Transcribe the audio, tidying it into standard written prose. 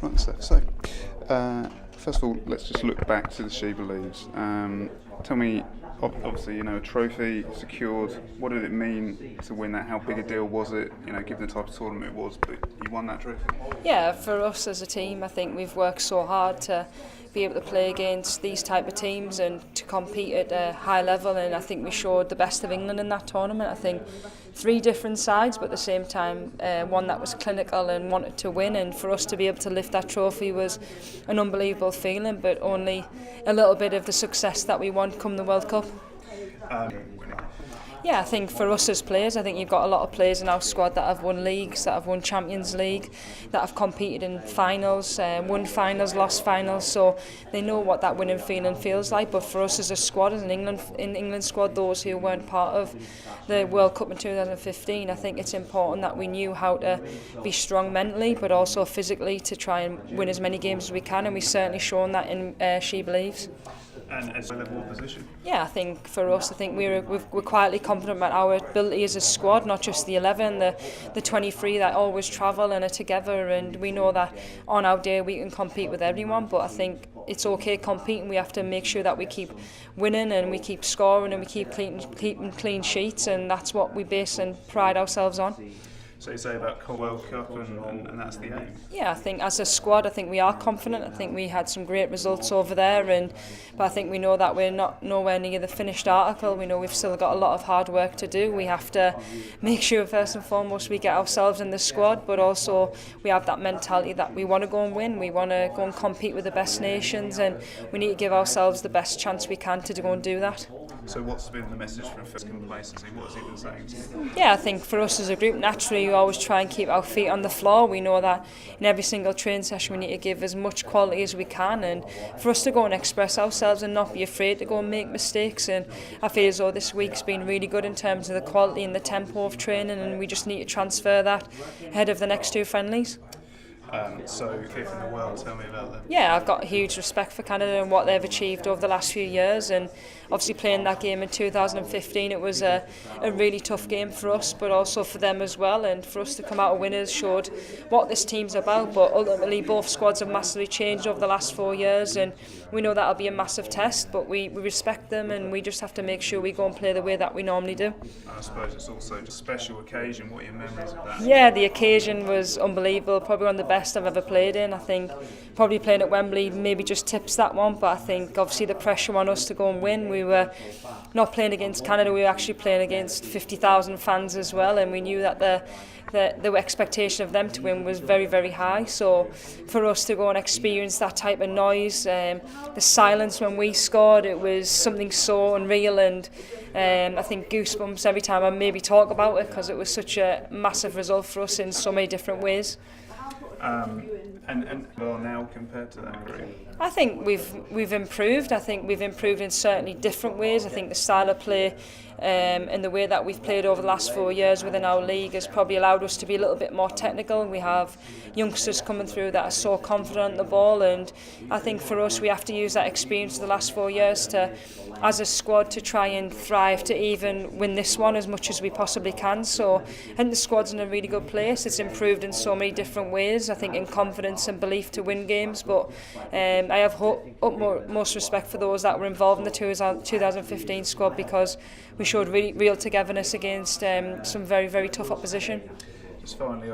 Right, so first of all, let's just look back to the She Believes. Tell me, obviously, a trophy secured. What did it mean to win that? How big a deal was it? Given the type of tournament it was, but you won that trophy. Yeah, for us as a team, I think we've worked so hard to be able to play against these type of teams and to compete at a high level, and I think we showed the best of England in that tournament. I think 3 different sides, but at the same time one that was clinical and wanted to win, and for us to be able to lift that trophy was an unbelievable feeling, but only a little bit of the success that we want come the World Cup. Yeah, I think for us as players, I think you've got a lot of players in our squad that have won leagues, that have won Champions League, that have competed in finals, won finals, lost finals, so they know what that winning feeling feels like. But for us as a squad, as an England squad, those who weren't part of the World Cup in 2015, I think it's important that we knew how to be strong mentally, but also physically to try and win as many games as we can, and we've certainly shown that in She Believes. And as a level position? Yeah, I think for us, we're quietly confident about our ability as a squad, not just the 11, the 23 that always travel and are together, and we know that on our day we can compete with everyone, but I think it's okay competing. We have to make sure that we keep winning and we keep scoring and we keep keeping clean sheets, and that's what we base and pride ourselves on. So you say about World Cup and that's the aim? Yeah, I think as a squad, I think we are confident. I think we had some great results over there, but I think we know that we're nowhere near the finished article. We know we've still got a lot of hard work to do. We have to make sure first and foremost we get ourselves in the squad, but also we have that mentality that we want to go and win. We want to go and compete with the best nations, and we need to give ourselves the best chance we can to go and do that. So what's been the message from first complacency? What has he been saying to you? Yeah, I think for us as a group, naturally we always try and keep our feet on the floor. We know that in every single training session we need to give as much quality as we can, and for us to go and express ourselves and not be afraid to go and make mistakes. And I feel as though this week's been really good in terms of the quality and the tempo of training, and we just need to transfer that ahead of the next 2 friendlies. So, fifth in the world, tell me about them. Yeah, I've got huge respect for Canada and what they've achieved over the last few years, and obviously playing that game in 2015, it was a really tough game for us, but also for them as well, and for us to come out winners showed what this team's about. But ultimately both squads have massively changed over the last 4 years, and we know that'll be a massive test, but we respect them, and we just have to make sure we go and play the way that we normally do. I suppose it's also a special occasion. What are your memories of that? Yeah, the occasion was unbelievable, probably one of the best I've ever played in. I think probably playing at Wembley maybe just tips that one, but I think obviously the pressure on us to go and win. We were not playing against Canada, we were actually playing against 50,000 fans as well, and we knew that the expectation of them to win was very, very high. So for us to go and experience that type of noise, the silence when we scored, it was something so unreal, and I think goosebumps every time I maybe talk about it, because it was such a massive result for us in so many different ways. And well, now compared to that group? I think we've improved. I think we've improved in certainly different ways. I think the style of play and the way that we've played over the last 4 years within our league has probably allowed us to be a little bit more technical. We have youngsters coming through that are so confident on the ball, and I think for us we have to use that experience of the last 4 years to, as a squad, to try and thrive to even win this one as much as we possibly can. So I think the squad's in a really good place. It's improved in so many different ways, I think in confidence and belief to win games, but I have utmost respect for those that were involved in the 2015 squad, because we showed real togetherness against some very, very tough opposition. Just finally